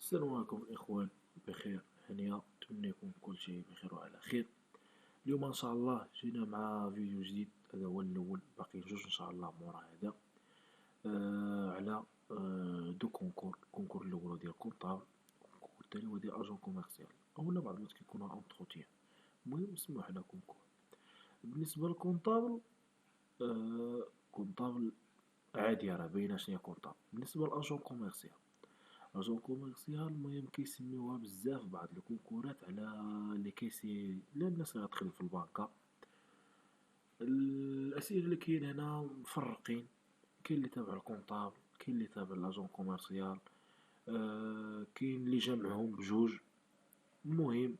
السلام عليكم الإخوان، بخير هانية. نتمنى يكون كل شيء بخير وعلى خير. اليوم إن شاء الله جينا مع فيديو جديد، هذا هو الأول، باقي جوج إن شاء الله مورا هذا. على دو كونكور الأول هو ديال كونطابل، الكونكور الثاني هو ديال أجون كوميرسيال، أولا بعض الوقت كيكونوا أونتروتيان. المهم نسميوه حنا كونكور. بالنسبة للكونطابل، كونطابل عادي، راه باينة شناهي كونطابل. بالنسبة لأجون كوميرسيال، اجون كوميرسيال المهم كيسميوها بزاف بعض الكونكورات على لي كيسي، لا الناس اللي غتخدم في البنكة. الاسئله اللي كاين هنا مفرقين، كاين اللي تابع الكونطابل، كاين اللي تابع لاجون كوميرسيال، كاين اللي جمعهم بجوج. المهم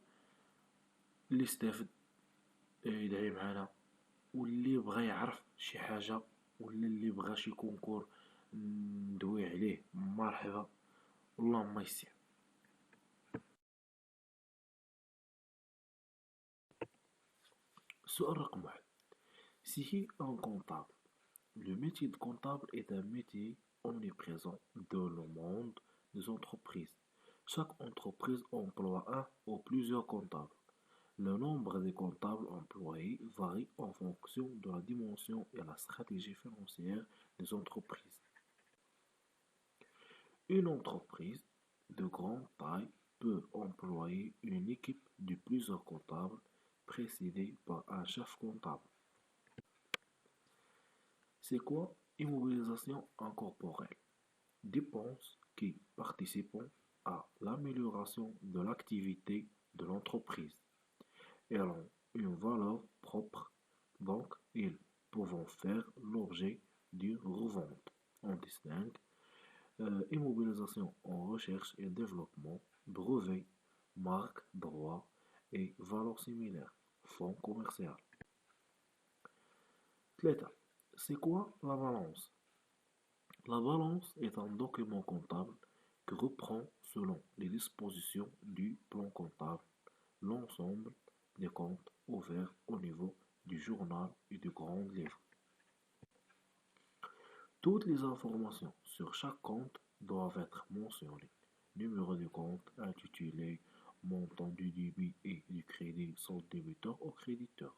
اللي استافد يدعي معنا، واللي بغى يعرف شي حاجه ولا اللي بغى شي كونكور ندوي عليه مرحبا، اللهم يسر. السؤال رقم واحد: Si un comptable. Le métier de comptable est un métier omniprésent dans le monde des entreprises. Chaque entreprise emploie un ou plusieurs comptables. Le nombre de comptables employés varie en fonction de la dimension et la stratégie financière des entreprises. Une entreprise de grande taille peut employer une équipe de plusieurs comptables précédée par un chef comptable. C'est quoi immobilisation incorporelle? Dépenses qui participent à l'amélioration de l'activité de l'entreprise. Elles ont une valeur propre, donc ils peuvent faire l'objet d'une revente. On distingue immobilisation en recherche et développement, brevet, marque, droit et valeurs similaires, fonds commercial. 3. C'est quoi la balance? La balance est un document comptable qui reprend, selon les dispositions du plan comptable, l'ensemble des comptes ouverts au niveau du journal et du grand livre. Toutes les informations sur chaque compte doivent être mentionnées. Numéro du compte, intitulé, montant du débit et du crédit sont débiteur ou créditeur.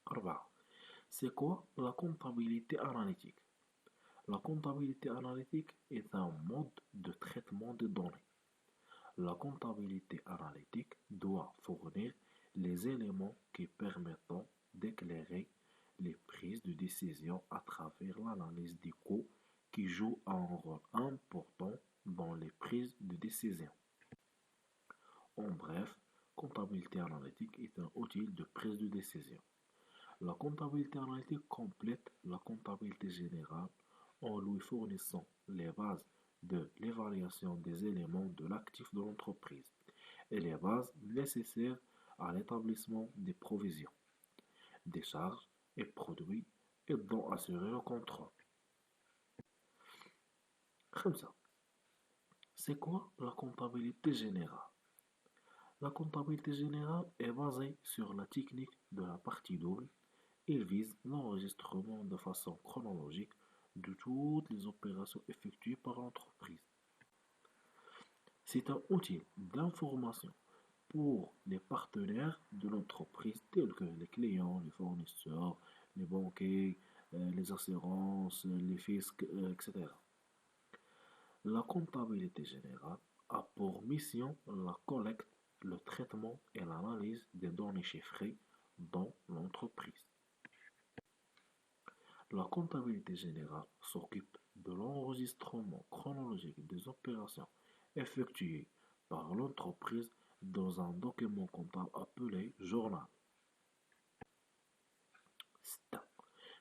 4. C'est quoi la comptabilité analytique? La comptabilité analytique est un mode de traitement de données. La comptabilité analytique doit fournir les éléments qui permettent d'éclairer les prises de décision à travers l'analyse des coûts qui joue un rôle important dans les prises de décision. En bref, comptabilité analytique est un outil de prise de décision. La comptabilité analytique complète la comptabilité générale en lui fournissant les bases de l'évaluation des éléments de l'actif de l'entreprise et les bases nécessaires à l'établissement des provisions, des charges et produits aidant à assurer le contrôle. 5. C'est quoi la comptabilité générale? La comptabilité générale est basée sur la technique de la partie double. Il vise l'enregistrement de façon chronologique de toutes les opérations effectuées par l'entreprise. C'est un outil d'information pour les partenaires de l'entreprise tels que les clients, les fournisseurs, les banquiers, les assurances, les fiscs, etc. La comptabilité générale a pour mission la collecte, le traitement et l'analyse des données chiffrées dans l'entreprise. La comptabilité générale s'occupe de l'enregistrement chronologique des opérations effectuées par l'entreprise dans un document comptable appelé journal.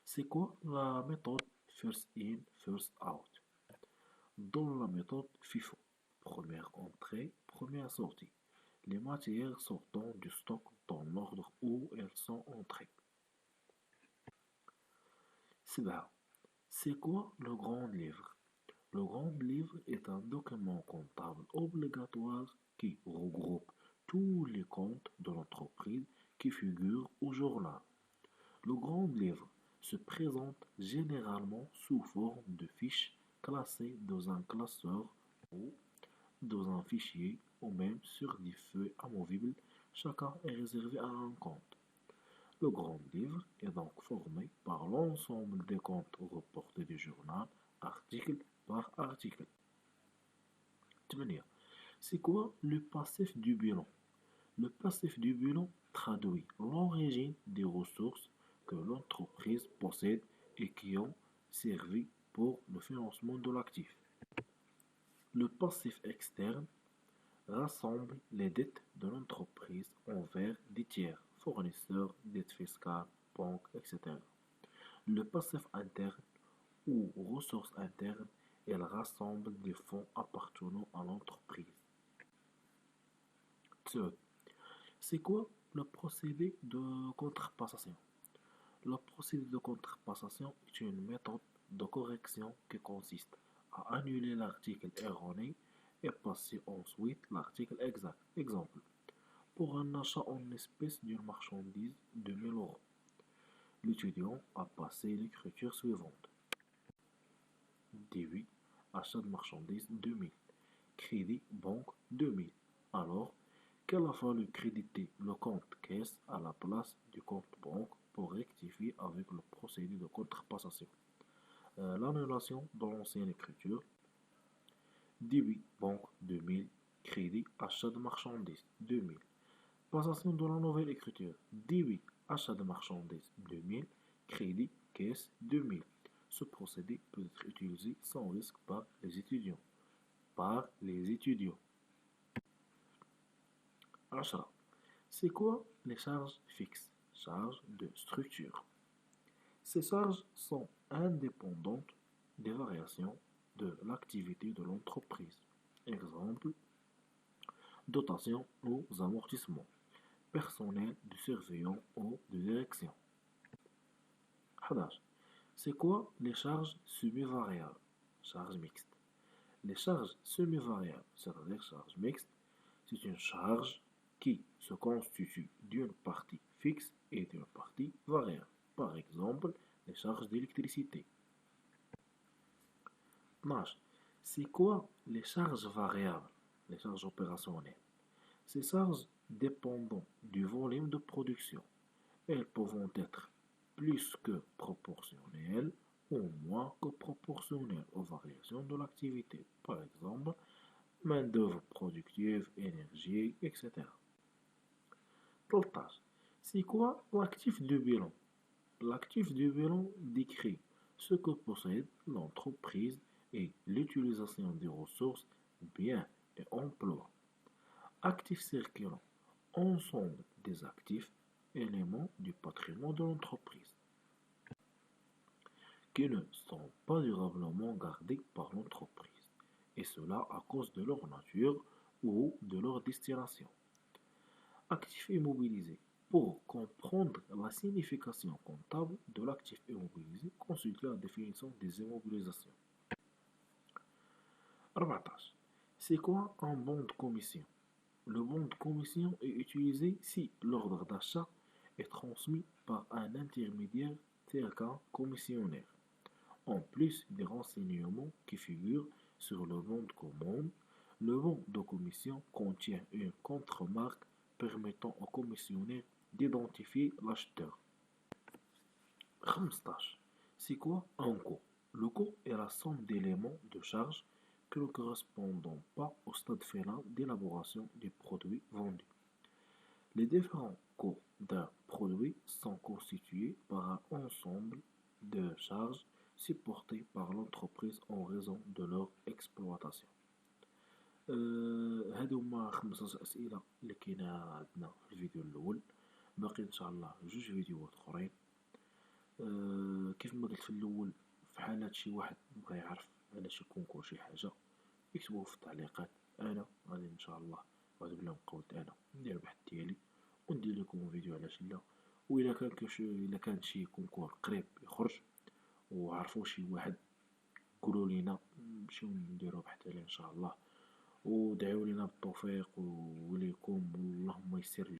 C'est quoi la méthode First In, First Out? Dans la méthode FIFO, première entrée, première sortie, les matières sortant du stock dans l'ordre où elles sont entrées. 7. C'est quoi le grand livre? Le grand livre est un document comptable obligatoire qui regroupe tous les comptes de l'entreprise qui figurent au journal. Le grand livre se présente généralement sous forme de fiches classées dans un classeur ou dans un fichier ou même sur des feuilles amovibles. Chacun est réservé à un compte. Le grand livre est donc formé par l'ensemble des comptes reportés du journal, article par article. 8. C'est quoi le passif du bilan? Le passif du bilan traduit l'origine des ressources que l'entreprise possède et qui ont servi pour le financement de l'actif. Le passif externe rassemble les dettes de l'entreprise envers des tiers, fournisseurs, dettes fiscales, banques, etc. Le passif interne ou ressources internes, elle rassemble des fonds appartenant à l'entreprise. C'est quoi le procédé de contrepassation? Le procédé de contrepassation est une méthode de correction qui consiste à annuler l'article erroné et passer ensuite l'article exact. Exemple, pour un achat en espèces d'une marchandise de 1000 euros, l'étudiant a passé l'écriture suivante. Débit, achat de marchandises 2000, crédit banque 2000. Alors qu'il a fallu créditer le compte caisse à la place du compte banque pour rectifier avec le procédé de contrepassation. L'annulation de l'ancienne écriture, débit banque 2000, crédit achat de marchandises 2000. Passation de la nouvelle écriture, débit achat de marchandises 2000, crédit caisse 2000. Ce procédé peut être utilisé sans risque par les étudiants. 10. C'est quoi les charges fixes? Charges de structure. Ces charges sont indépendantes des variations de l'activité de l'entreprise. Exemple, dotation ou amortissements, personnel de surveillance ou de direction. 11. C'est quoi les charges semi-variables? Charges mixtes. Les charges semi-variables, c'est-à-dire charges mixtes, c'est une charge qui se constitue d'une partie fixe et d'une partie variable. Par exemple, les charges d'électricité. 12. C'est quoi les charges variables? Les charges opérationnelles. Ces charges dépendent du volume de production. Elles peuvent être plus que proportionnelles ou moins que proportionnelles aux variations de l'activité. Par exemple, main-d'œuvre productive, énergie, etc. 13. C'est quoi l'actif de bilan? L'actif de bilan décrit ce que possède l'entreprise et l'utilisation des ressources, biens et emplois. Actifs circulants, ensemble des actifs, éléments du patrimoine de l'entreprise, qui ne sont pas durablement gardés par l'entreprise, et cela à cause de leur nature ou de leur destination. Actifs immobilisés. Pour comprendre la signification comptable de l'actif immobilisé, consultez la définition des immobilisations. 14. C'est quoi un bon de commission? Le bon de commission est utilisé si l'ordre d'achat est transmis par un intermédiaire tel qu'un commissionnaire. En plus des renseignements qui figurent sur le bon de commande, le bon de commission contient une contre-marque permettant au commissionnaire d'identifier l'acheteur. 15. C'est quoi un coût? Le coût est la somme d'éléments de charge que ne correspondent pas au stade final d'élaboration du produit vendu. Les différents coûts d'un produit sont constitués par un ensemble de charges supportées par l'entreprise en raison de leur exploitation. هادو هما 15 أسئلة اللي كاينة عندنا في الفيديو الأول. باقي إن شاء الله جوج فيديوهات أخرين. كيف ما قلت في الأول، في حالة شي واحد بغا يعرف على شي كونكور شي حاجة يكتبوه في التعليقات. أنا غادي إن شاء الله غادي نبدا قولت أنا ندير البحث ديالي وندير لكم فيديو على لا. وإلا كان شي كونكور قريب يخرج وعرفوا شي واحد قولوا لينا نمشيو نديرو بحث عليه إن شاء الله. ودعوا لنا بالتوفيق وليكم، اللهم يسر